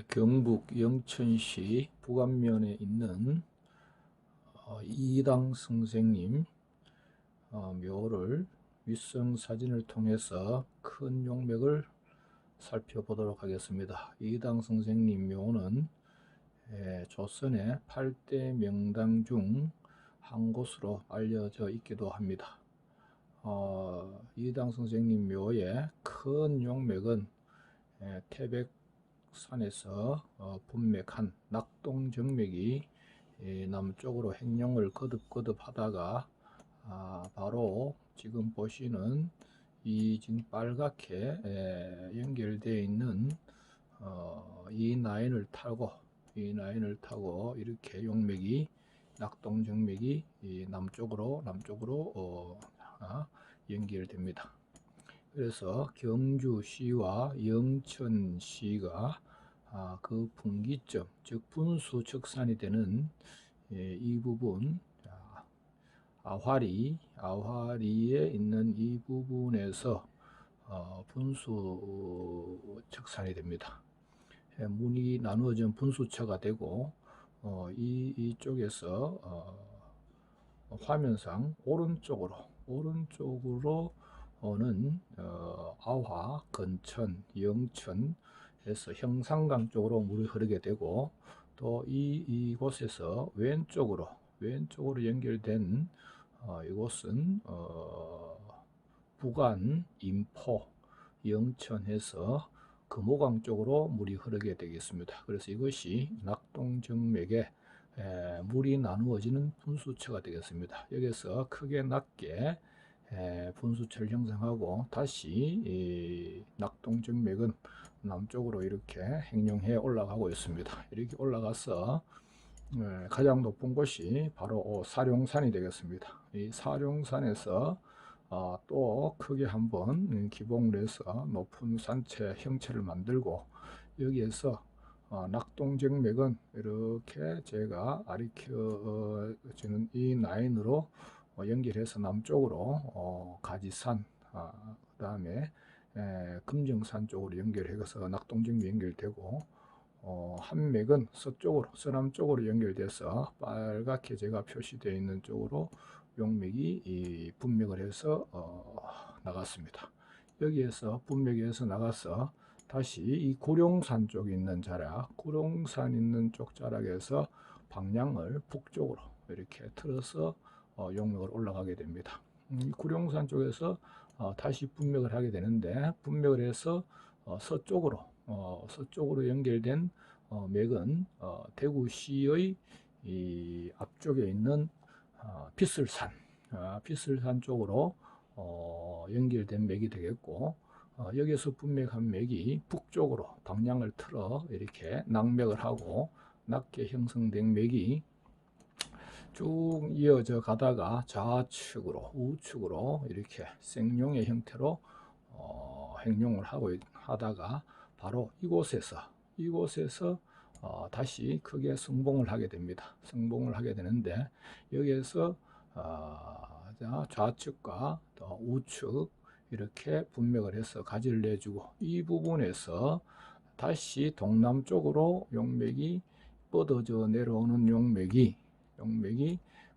경북 영천시 북안면에 있는 이당 선생님 묘를 윗성 사진을 통해서 큰 용맥을 살펴보도록 하겠습니다. 이당 선생님 묘는 조선의 8대 명당 중 한 곳으로 알려져 있기도 합니다. 이당 선생님 묘의 큰 용맥은 태백산에서 분맥한 낙동정맥이 남쪽으로 행령을 거듭거듭 하다가 바로 지금 보시는 이 지금 빨갛게 연결되어 있는 이 라인을 타고 이렇게 용맥이 낙동정맥이 남쪽으로 연결됩니다. 그래서 경주시와 영천시가 그 분기점, 즉 분수 척산이 되는 이 부분, 아화리에 있는 이 부분에서 분수 척산이 됩니다. 문이 나누어진 분수처가 되고 이쪽에서 화면상 오른쪽으로는 아화, 건천, 영천에서 형산강 쪽으로 물이 흐르게 되고, 또 이곳에서 왼쪽으로 연결된 이곳은 부안, 인포, 영천에서 금호강 쪽으로 물이 흐르게 되겠습니다. 그래서 이것이 낙동정맥에 물이 나누어지는 분수처가 되겠습니다. 여기서 크게 낮게 분수처를 형성하고 다시 낙동정맥은 남쪽으로 이렇게 행령해 올라가고 있습니다. 이렇게 올라가서 가장 높은 곳이 바로 사룡산이 되겠습니다. 이 사룡산에서 또 크게 한번 기봉을 해서 높은 산체 형체를 만들고, 여기에서 낙동정맥은 이렇게 제가 가리켜주는 이 라인으로 연결해서 남쪽으로 가지산, 그 다음에 금정산 쪽으로 연결해서 낙동정맥 연결되고, 한 맥은 서남쪽으로 연결돼서 빨갛게 제가 표시되어 있는 쪽으로 용맥이 분맥을 해서 나갔습니다. 여기에서 분맥에서 나가서 다시 이 구룡산 쪽에 있는 자락, 구룡산 있는 쪽 자락에서 방향을 북쪽으로 이렇게 틀어서 용맥을 올라가게 됩니다. 구룡산 쪽에서 다시 분맥을 하게 되는데, 분맥을 해서 서쪽으로 연결된 맥은 대구시의 이 앞쪽에 있는 빗슬산 쪽으로 연결된 맥이 되겠고, 여기서 분맥한 맥이 북쪽으로 방향을 틀어 이렇게 낙맥을 하고, 낮게 형성된 맥이 쭉 이어져 가다가 좌측으로 우측으로 이렇게 생룡의 형태로 행룡을 하다가 바로 이곳에서 다시 크게 승봉을 하게 됩니다. 승봉을 하게 되는데, 여기에서 좌측과 우측 이렇게 분맥을 해서 가지를 내주고, 이 부분에서 다시 동남쪽으로 용맥이 뻗어져 내려오는 용맥이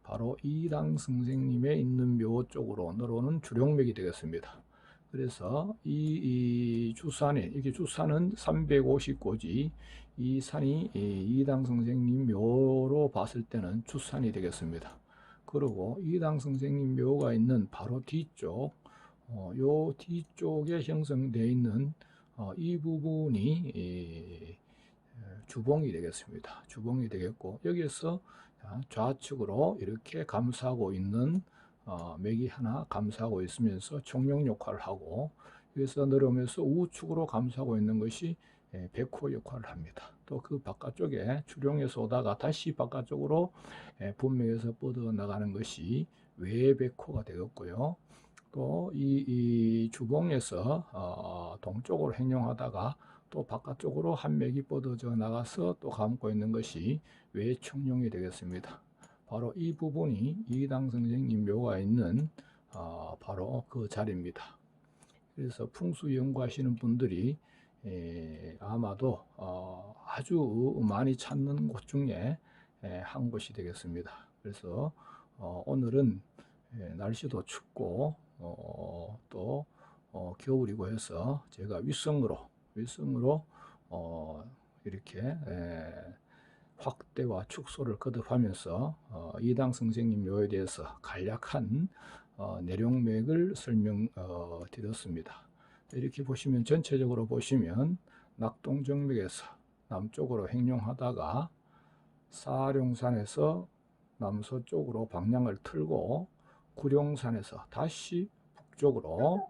바로 이당 선생님의 있는 묘 쪽으로 내려오는 주룡맥이 되겠습니다. 그래서 이 주산에, 이게 주산은 350고지, 이 산이 이당 선생님 묘로 봤을 때는 주산이 되겠습니다. 그리고 이당 선생님 묘가 있는 바로 뒤쪽, 요 뒤쪽에 형성되어 있는 이 부분이 주봉이 되겠습니다. 주봉이 되겠고, 여기에서 좌측으로 이렇게 감싸고 있는 맥이 하나 감싸고 있으면서 총령 역할을 하고, 여기서 내려오면서 우측으로 감싸고 있는 것이 백호 역할을 합니다. 또 그 바깥쪽에 주룡에서 오다가 다시 바깥쪽으로 분맥에서 뻗어 나가는 것이 외백호가 되었고요. 또 이 주봉에서 동쪽으로 행용하다가 또 바깥쪽으로 한 맥이 뻗어져 나가서 또 감고 있는 것이 외청룡이 되겠습니다. 바로 이 부분이 이당 선생님 묘가 있는 바로 그 자리입니다. 그래서 풍수 연구하시는 분들이 아마도 아주 많이 찾는 곳 중에 한 곳이 되겠습니다. 그래서 오늘은 날씨도 춥고 또 겨울이고 해서 제가 윗성으로 이렇게 확대와 축소를 거듭하면서 이당 선생님 묘에 대해서 간략한 내용맥을 설명드렸습니다. 이렇게 보시면 전체적으로 보시면 낙동정맥에서 남쪽으로 행룡하다가 사룡산에서 남서쪽으로 방향을 틀고 구룡산에서 다시 북쪽으로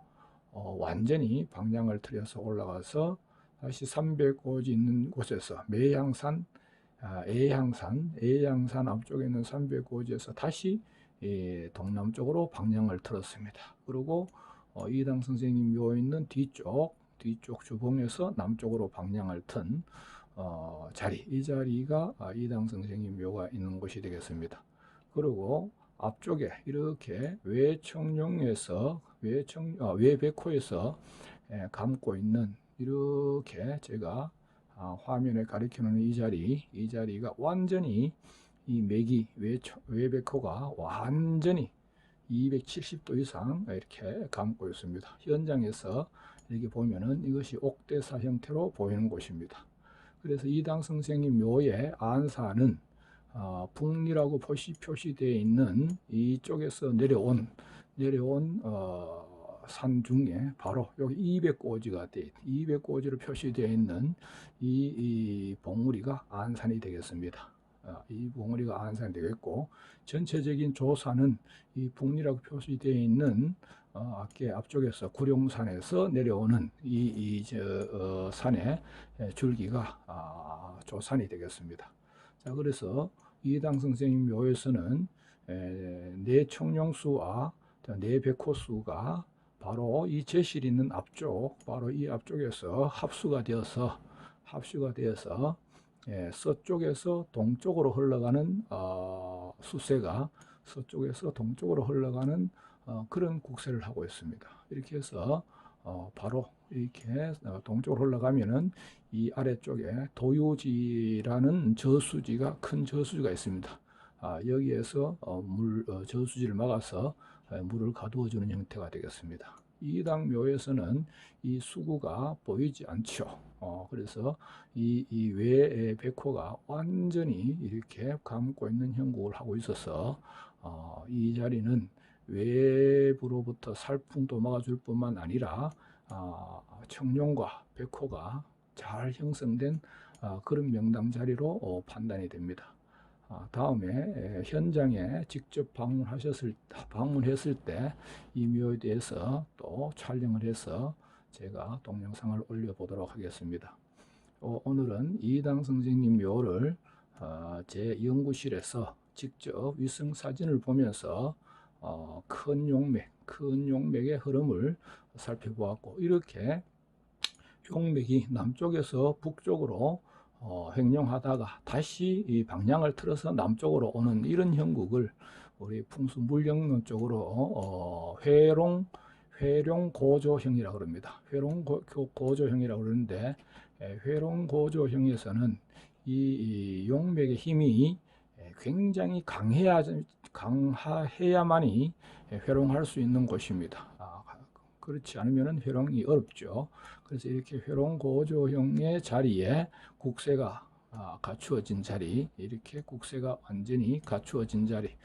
완전히 방향을 틀어서 올라가서 다시 300고지 있는 곳에서 매향산, 애향산 앞쪽에 있는 300고지에서 다시 동남쪽으로 방향을 틀었습니다. 그리고 이당 선생님 묘 있는 뒤쪽 주봉에서 남쪽으로 방향을 튼 자리, 이 자리가 이당 선생님 묘가 있는 곳이 되겠습니다. 그리고 앞쪽에 이렇게 외청룡에서 외백호에서 감고 있는 이렇게 제가 화면에 가리켜놓은 이 자리가 완전히 이 맥이 외백호가 완전히 270도 이상 이렇게 감고 있습니다. 현장에서 이렇게 보면은 이것이 옥대사 형태로 보이는 곳입니다. 그래서 이당 선생님 묘의 안사는 북리라고 표시되어 있는 이쪽에서 내려온 산 중에 바로 여기 200고지가 200고지로 표시되어 있는 이 봉우리가 안산이 되겠습니다. 이 봉우리가 안산이 되겠고, 전체적인 조사는 이 북리라고 표시되어 있는 앞쪽에서 구룡산에서 내려오는 산의 줄기가 조산이 되겠습니다. 자, 그래서 이당 선생님 묘에서는 내청룡수와 내백호수가 바로 이 제실 있는 앞쪽, 바로 이 앞쪽에서 합수가 되어서 서쪽에서 동쪽으로 흘러가는 수세가 서쪽에서 동쪽으로 흘러가는 그런 국세를 하고 있습니다. 이렇게 해서 바로 이렇게 동쪽으로 흘러가면은 이 아래쪽에 도유지라는 큰 저수지가 있습니다. 여기에서 저수지를 막아서 물을 가두어주는 형태가 되겠습니다. 이당 묘에서는 이 수구가 보이지 않죠. 그래서 이 외백호가 완전히 이렇게 감고 있는 형국을 하고 있어서 이 자리는 외부로부터 살풍도 막아줄 뿐만 아니라 청룡과 백호가 잘 형성된 그런 명당 자리로 판단이 됩니다. 다음에 현장에 직접 방문했을 때 이 묘에 대해서 또 촬영을 해서 제가 동영상을 올려보도록 하겠습니다. 오늘은 이당 선생님 묘를 제 연구실에서 직접 위성 사진을 보면서 큰 용맥의 흐름을 살펴보았고, 이렇게 용맥이 남쪽에서 북쪽으로 횡령하다가 다시 이 방향을 틀어서 남쪽으로 오는 이런 형국을 우리 풍수 물령론 쪽으로 회룡고조형이라고 합니다. 회룡고조형이라고 그러는데, 회룡고조형에서는 이 용맥의 힘이 굉장히 강해야만이 회룡할 수 있는 곳입니다. 그렇지 않으면 회룡이 어렵죠. 그래서 이렇게 회룡고조형의 자리에 국세가 갖추어진 자리, 이렇게 국세가 완전히 갖추어진 자리,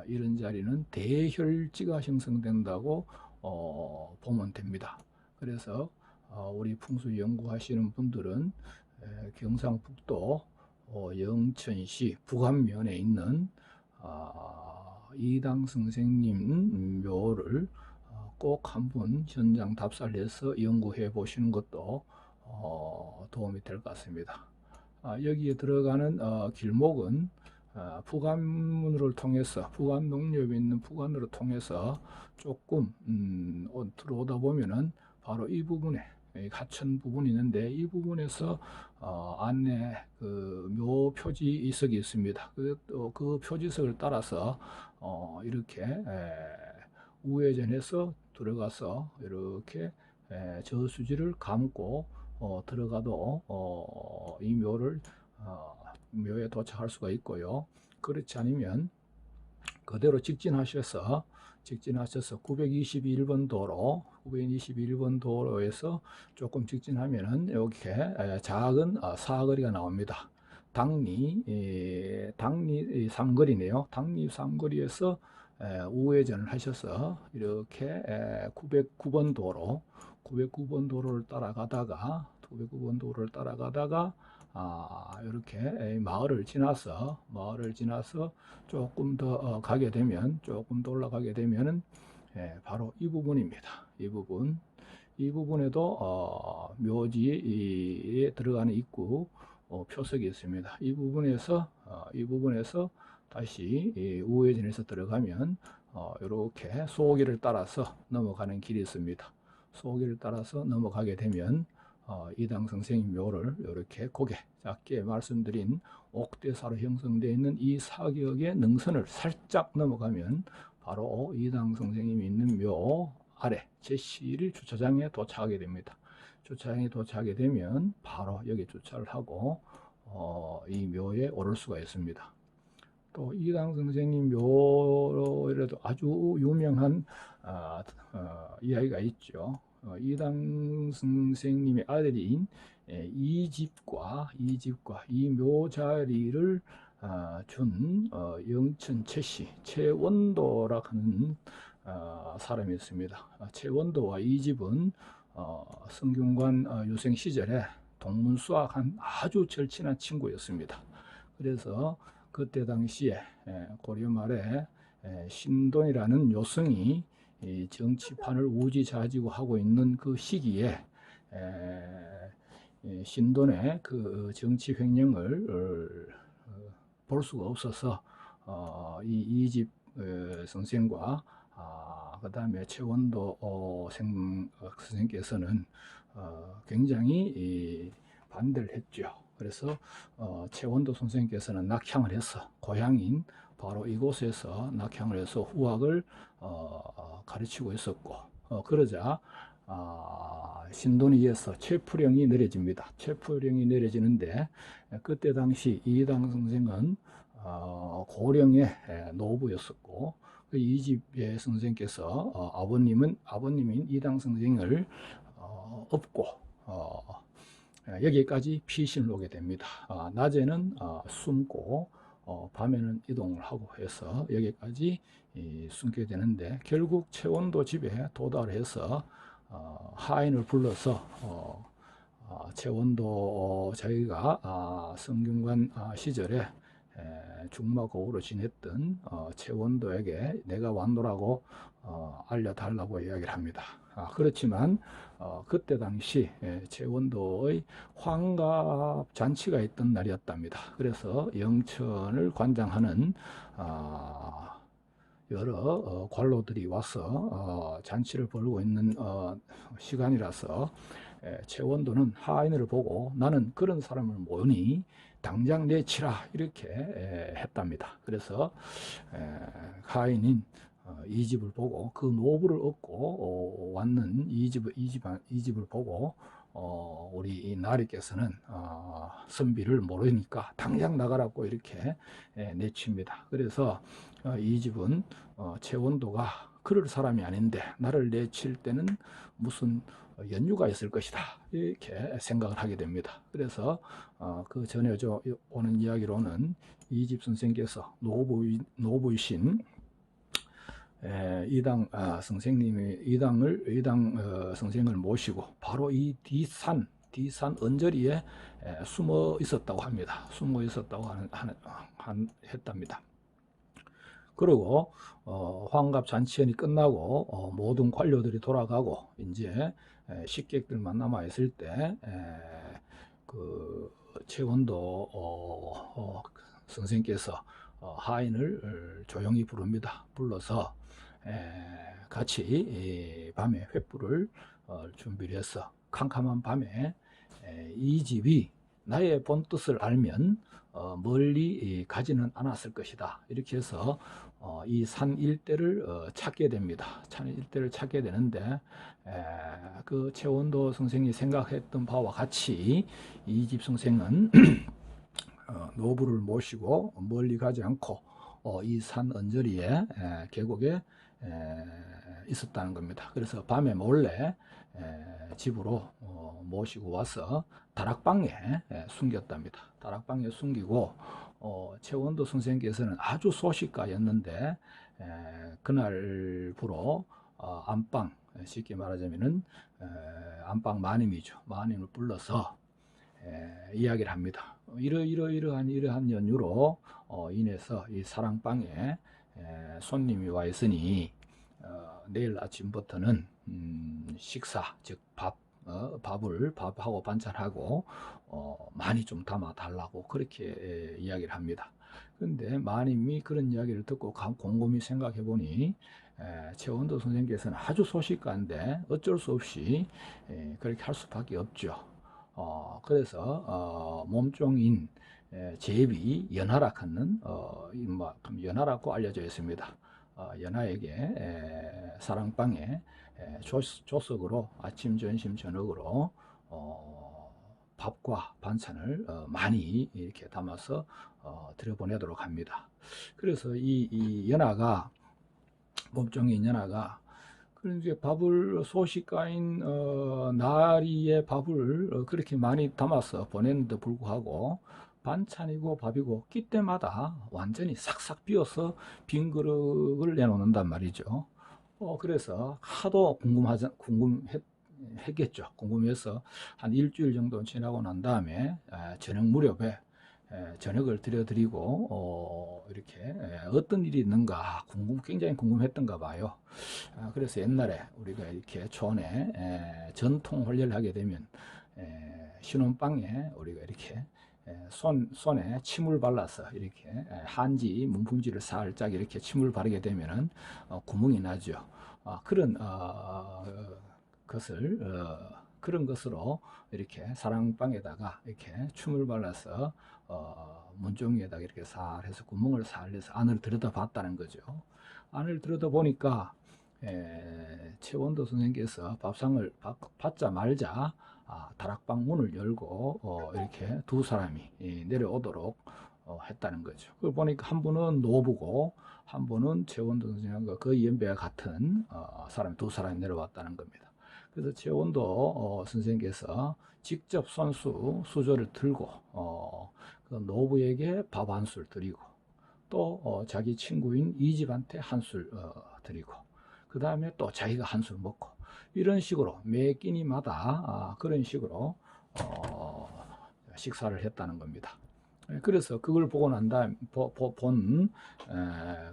이런 자리는 대혈지가 형성된다고 보면 됩니다. 그래서 우리 풍수 연구하시는 분들은 경상북도 영천시 북안면에 있는 이당 선생님 묘를 꼭 한번 현장 답사해서 연구해 보시는 것도 도움이 될 것 같습니다. 여기에 들어가는 길목은 북안문을 통해서 북안농협에 있는 북안으로 통해서 조금 들어오다 보면은 바로 이 부분에 하천 부분이 있는데, 이 부분에서 안내 묘 표지석이 있습니다. 그 표지석을 따라서 이렇게 우회전해서 들어가서 이렇게 저수지를 감고 들어가도 이 묘를 묘에 도착할 수가 있고요. 그렇지 않으면 그대로 직진하셔서 921번 도로에서 조금 직진하면은 이렇게 작은 사거리가 나옵니다. 당리 삼거리네요. 당리 삼거리에서 우회전을 하셔서 이렇게 909번 도로를 따라가다가 이렇게 마을을 지나서 조금 더 조금 더 올라가게 되면은 바로 이 부분입니다. 이 부분에도 묘지에 들어가는 입구 표석이 있습니다. 이 부분에서 다시 우회전해서 들어가면 이렇게 소길을 따라서 넘어가는 길이 있습니다. 소길을 따라서 넘어가게 되면 이당 선생님 묘를 이렇게 고개 작게 말씀드린 옥대사로 형성되어 있는 이 사격의 능선을 살짝 넘어가면 바로 이당 선생님이 있는 묘 아래 제11 주차장에 도착하게 됩니다. 주차장에 도착하게 되면 바로 여기 주차를 하고 이 묘에 오를 수가 있습니다. 또 이당 선생님 묘에도 아주 유명한 이야기가 있죠. 이당 선생님의 아들인 이집과 이 묘자리를 준 영천 최씨 최원도라 하는 사람이 있습니다. 최원도와 이집은 성균관 유생 시절에 동문수학한 아주 절친한 친구였습니다. 그래서 그때 당시에 고려 말에 신돈이라는 요승이 정치판을 우지좌지고 하고 있는 그 시기에 신돈의 그 정치 횡령을 볼 수가 없어서 이 이집 선생과 그 다음에 최원도 선생께서는 굉장히 반대를 했죠. 그래서 최원도 선생님께서는 낙향을 해서 고향인 바로 이곳에서 낙향을 해서 후학을 가르치고 있었고 그러자 신돈에 의해서 체포령이 내려집니다. 체포령이 내려지는데 그때 당시 이당 선생은 고령의 노부였었고 이집의 선생께서 아버님인 이당 선생을 업고 여기까지 피신을 오게 됩니다. 낮에는 숨고 밤에는 이동을 하고 해서 여기까지 숨게 되는데 결국 최원도 집에 도달을 해서 하인을 불러서 최원도 자기가 성균관 시절에 중마고우로 지냈던 최원도에게 내가 왔노라고 알려달라고 이야기를 합니다. 그렇지만 그때 당시 최원도의 환갑 잔치가 있던 날이었답니다. 그래서 영천을 관장하는 여러 관로들이 와서 잔치를 벌이고 있는 시간이라서 최원도는 하인을 보고 나는 그런 사람을 모으니 당장 내치라 이렇게 했답니다. 그래서 하인인 이집을 보고 그 노부를 얻고 왔는 이집을 보고 우리 나리께서는 선비를 모르니까 당장 나가라고 이렇게 내칩니다. 그래서 이집은 최원도가 그럴 사람이 아닌데 나를 내칠 때는 무슨 연유가 있을 것이다 이렇게 생각을 하게 됩니다. 그래서 그 전해져 오는 이야기로는 이집 선생께서 노부이신 이당 선생을 모시고 바로 이 뒤산 언저리에 숨어 있었다고 합니다. 했답니다. 그리고 환갑 잔치연이 끝나고 모든 관료들이 돌아가고 이제 식객들만 남아 있을 때 그 최원도 선생께서 하인을 조용히 부릅니다. 불러서 같이 밤에 횃불을 준비를 해서 캄캄한 밤에 이 집이 나의 본 뜻을 알면 멀리 가지는 않았을 것이다. 이렇게 해서 이 산 일대를 찾게 됩니다. 산 일대를 찾게 되는데 그 최원도 선생이 생각했던 바와 같이 이집 선생은 노부를 모시고 멀리 가지 않고 이 산 언저리에 계곡에 있었다는 겁니다. 그래서 밤에 몰래 집으로 모시고 와서 다락방에 숨겼답니다. 다락방에 숨기고 최원도 선생께서는 아주 소식가였는데 그날부로 안방, 쉽게 말하자면은 안방 마님이죠. 마님을 불러서 이야기를 합니다. 이러한 연유로 인해서 이 사랑방에 손님이 와 있으니 내일 아침부터는 식사, 즉 밥하고 반찬하고 많이 좀 담아 달라고 그렇게 이야기를 합니다. 그런데 마님이 그런 이야기를 듣고 곰곰이 생각해 보니 최원도 선생께서는 아주 소식가인데 어쩔 수 없이 그렇게 할 수밖에 없죠. 그래서 몸종인 제비 연하락하는 연하라고 알려져 있습니다. 연하에게 사랑방에 조석으로 아침, 점심, 저녁으로 밥과 반찬을 많이 이렇게 담아서 들여보내도록 합니다. 그래서 이 연하가 몸종인 연하가 그런데 밥을 소식가인 나리의 밥을 그렇게 많이 담아서 보냈는데 불구하고 반찬이고 밥이고 끼 때마다 완전히 싹싹 비어서 빈 그릇을 내놓는단 말이죠. 그래서 하도 궁금했겠죠. 궁금해서 한 일주일 정도 지나고 난 다음에 저녁 무렵에 저녁을 드려드리고 이렇게 어떤 일이 있는가 굉장히 궁금했던가 봐요. 그래서 옛날에 우리가 이렇게 촌에 전통 혼례를 하게 되면 신혼방에 우리가 이렇게 손에 침을 발라서 이렇게 한지 문풍지를 살짝 이렇게 침을 바르게 되면은 구멍이 나죠. 그런 것을 그런 것으로 이렇게 사랑방에다가 이렇게 춤을 발라서 문종에다가 이렇게 살 해서 구멍을 살 해서 안을 들여다봤다는 거죠. 안을 들여다보니까 최원도 선생께서 밥상을 받자마자 다락방 문을 열고 이렇게 두 사람이 내려오도록 했다는 거죠. 그걸 보니까 한 분은 노부고 한 분은 최원도 선생님과 거의 연배가 같은 두 사람이 내려왔다는 겁니다. 그래서 최원도 선생께서 직접 수저를 들고 그 노부에게 밥 한 술 드리고 또 자기 친구인 이집한테 한 술 드리고 그 다음에 또 자기가 한 술 먹고 이런 식으로 매 끼니마다 그런 식으로 식사를 했다는 겁니다. 그래서 그걸 보고 난 다음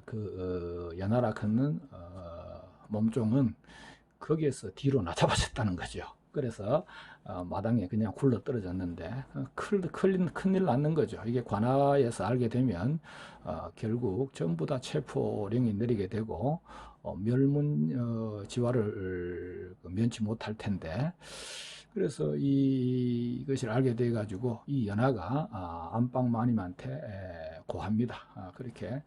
그 연하라 걷는 몸종은 거기에서 뒤로 낮아버렸다는 거죠. 그래서 마당에 그냥 굴러 떨어졌는데 큰일 났는 거죠. 이게 관아에서 알게 되면 결국 전부 다 체포령이 내리게 되고 멸문지화를 면치 못할 텐데 그래서 이것을 알게 돼 가지고 이 연하가 안방 마님한테 고합니다. 그렇게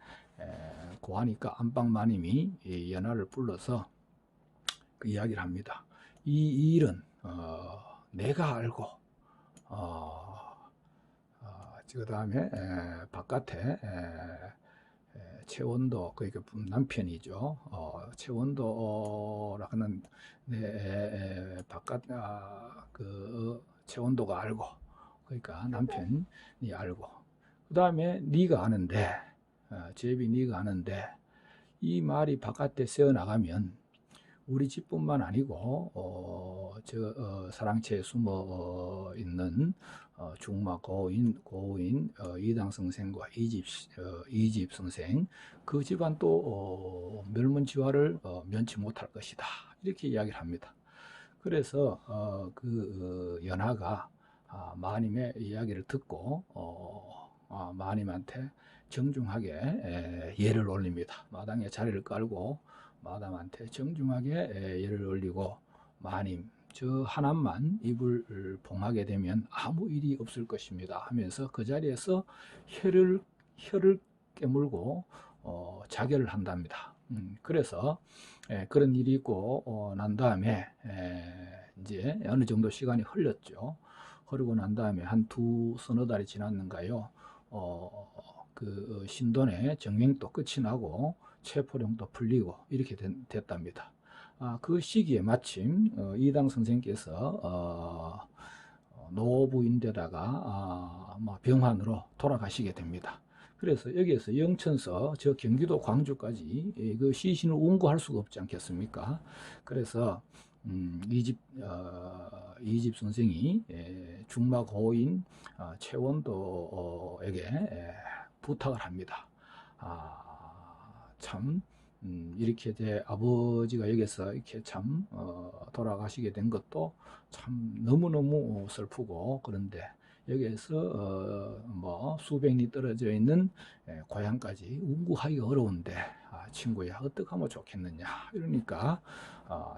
고하니까 안방 마님이 이 연하를 불러서 그 이야기를 합니다. 이 일은 내가 알고 그 다음에 바깥에 최원도 그러니까 남편이죠. 최원도라 하는 바깥 그 최원도가 알고 그러니까 남편이 알고 그 다음에 네가 아는데 제비 네가 아는데 이 말이 바깥에 새어 나가면 우리 집뿐만 아니고 사랑채에 숨어 있는 중마 고인 이당 선생과 이집 선생 그 집안 또 멸문지화를 면치 못할 것이다 이렇게 이야기를 합니다. 그래서 그 연하가 마님의 이야기를 듣고 마님한테 정중하게 예를 올립니다. 마당에 자리를 깔고 마담한테 정중하게 예를 올리고 마님 저 하나만 입을 봉하게 되면 아무 일이 없을 것입니다 하면서 그 자리에서 혀를 깨물고 자결을 한답니다. 그래서 그런 일이 있고 난 다음에 이제 어느 정도 시간이 흘렀죠. 흐르고 난 다음에 한 서너 달이 지났는가요? 그 신돈의 정행도 끝이 나고 체포령도 풀리고 이렇게 됐답니다. 그 시기에 마침 이당 선생께서 노부인데다가 병환으로 돌아가시게 됩니다. 그래서 여기에서 영천서 저 경기도 광주까지 그 시신을 운구할 수가 없지 않겠습니까? 그래서 이집 선생이 중마고인 최원도에게 부탁을 합니다. 참 이렇게 제 아버지가 여기서 이렇게 참 돌아가시게 된 것도 참 너무너무 슬프고, 그런데 여기에서 뭐 수백 리 떨어져 있는 고향까지 운구하기가 어려운데 친구야 어떻게 하면 좋겠느냐 이러니까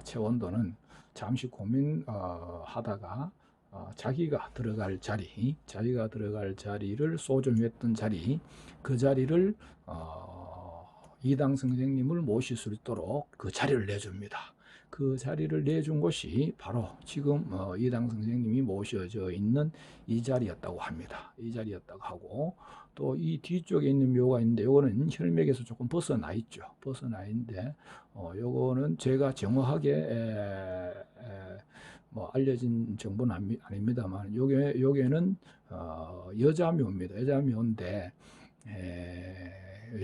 최원도는 잠시 고민하다가 자기가 들어갈 자리를 소중했던 자리, 그 자리를 이당 선생님을 모실 수 있도록 그 자리를 내줍니다. 그 자리를 내준 곳이 바로 지금 이당 선생님이 모셔져 있는 이 자리였다고 합니다. 이 자리였다고 하고, 또 이 뒤쪽에 있는 묘가 있는데 요거는 혈맥에서 조금 벗어나 있죠. 벗어나 있는데 요거는 제가 정확하게 뭐 알려진 정보는 아닙니다만 요게는 여자묘입니다. 여자묘인데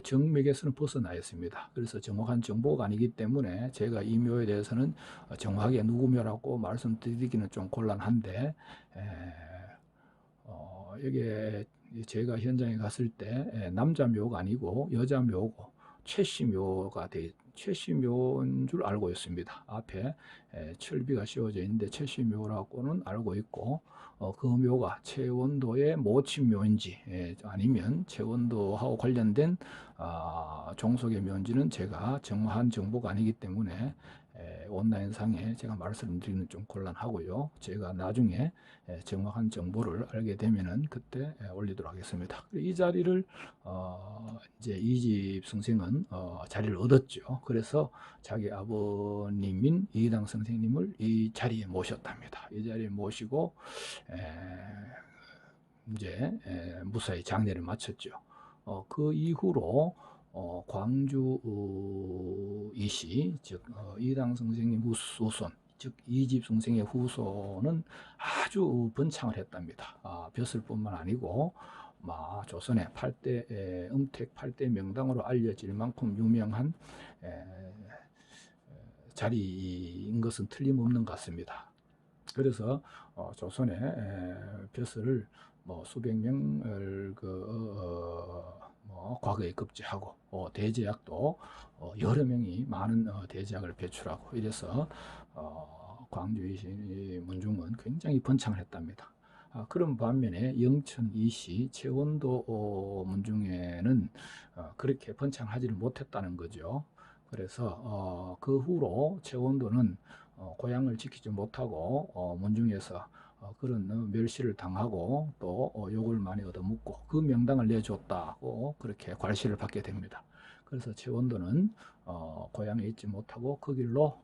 정맥에서는 벗어나 있습니다. 그래서 정확한 정보가 아니기 때문에 제가 이 묘에 대해서는 정확하게 누구 묘라고 말씀드리기는 좀 곤란한데, 여기에 제가 현장에 갔을 때 남자 묘가 아니고 여자 묘고 최씨묘인 줄 알고 있습니다. 앞에 철비가 씌워져 있는데 최씨묘라고는 알고 있고, 그 묘가 최원도의 모친묘인지 아니면 최원도하고 관련된 종속의 묘인지는 제가 정확한 정보가 아니기 때문에 온라인상에 제가 말씀드리는 좀 곤란하고요. 제가 나중에 정확한 정보를 알게 되면은 그때 올리도록 하겠습니다. 이 자리를 이제 이집 선생은 자리를 얻었죠. 그래서 자기 아버님인 이당 선생님을 이 자리에 모셨답니다. 이 자리에 모시고 이제 무사히 장례를 마쳤죠. 그 이후로 광주 이시, 즉 이당 선생님 후손, 즉 이집 선생의 후손은 아주 번창을 했답니다. 벼슬뿐만 아니고 조선의 8대 음택 8대 명당으로 알려질 만큼 유명한 자리인 것은 틀림없는 것 같습니다. 그래서 조선의 벼슬을 수백 명을 과거에 급제하고 대제약도 여러 명이 많은 대제약을 배출하고 이래서 광주의 문중은 굉장히 번창을 했답니다. 그런 반면에 영천 이시 최원도 문중에는 그렇게 번창하지를 못했다는 거죠. 그래서 그 후로 최원도는 고향을 지키지 못하고 문중에서 그런 멸시를 당하고 또 욕을 많이 얻어먹고 그 명당을 내줬다고 그렇게 괄시를 받게 됩니다. 그래서 최원도는 고향에 있지 못하고 그 길로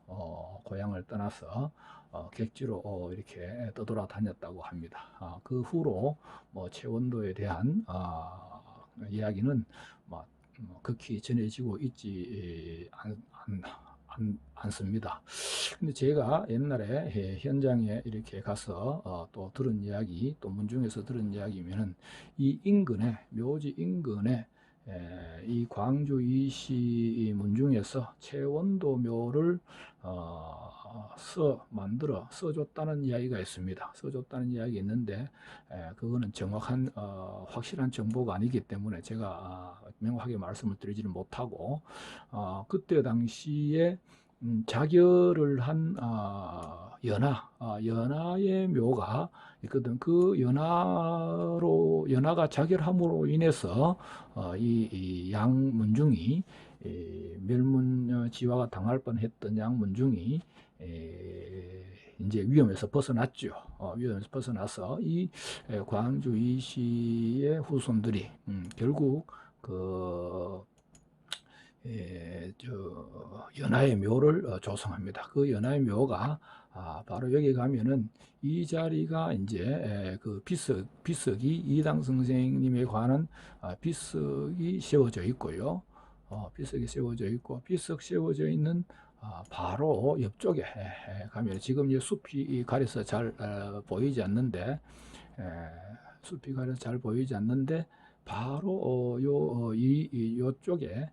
고향을 떠나서 객지로 이렇게 떠돌아다녔다고 합니다. 그 후로 최원도에 대한 이야기는 극히 전해지고 있지 않습니다. 근데 제가 옛날에 현장에 이렇게 가서 또 들은 이야기, 또 문중에서 들은 이야기면은 이 인근에, 묘지 인근에 이 광주 이시 문중에서 최원도 묘를 만들어 써줬다는 이야기가 있습니다. 써줬다는 이야기 있는데 그거는 정확한 확실한 정보가 아니기 때문에 제가 명확하게 말씀을 드리지는 못하고, 그때 당시에 자결을 한 연하의 묘가 있거든. 그 연하가 자결함으로 인해서 이 양문중이 멸문지화가 당할 뻔했던 양문중이 이제 위험에서 벗어났죠. 위험에서 벗어나서 이 광주 이시의 후손들이 결국 그 연하의 묘를 조성합니다. 그 연하의 묘가 바로 여기 가면은 이 자리가 이제 그 비석이 이당 선생님에 관한 비석이 세워져 있고요. 비석이 세워져 있고 비석 세워져 있는 바로 옆쪽에 가면 지금 이 숲이 가려서 잘 보이지 않는데 숲이 가려서 잘 보이지 않는데 바로 요쪽에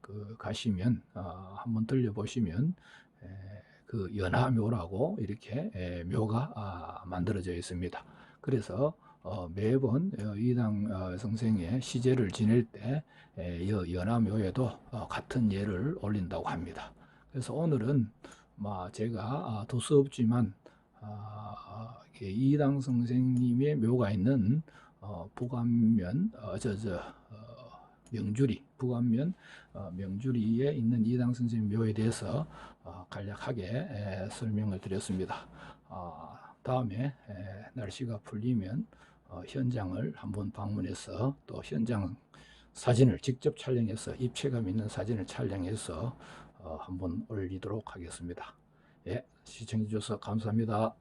그 가시면 한번 들려보시면 그 연화묘라고 이렇게 묘가 만들어져 있습니다. 그래서 매번 이당 선생의 시제를 지낼 때 연화묘에도 같은 예를 올린다고 합니다. 그래서 오늘은 제가 두서없지만 이당 선생님의 묘가 있는 부감면 명주리 부감면 명주리에 있는 이당 선생님 묘에 대해서 간략하게 설명을 드렸습니다. 다음에 날씨가 풀리면 현장을 한번 방문해서 또 현장 사진을 직접 촬영해서 입체감 있는 사진을 촬영해서 한번 올리도록 하겠습니다. 예, 시청해 주셔서 감사합니다.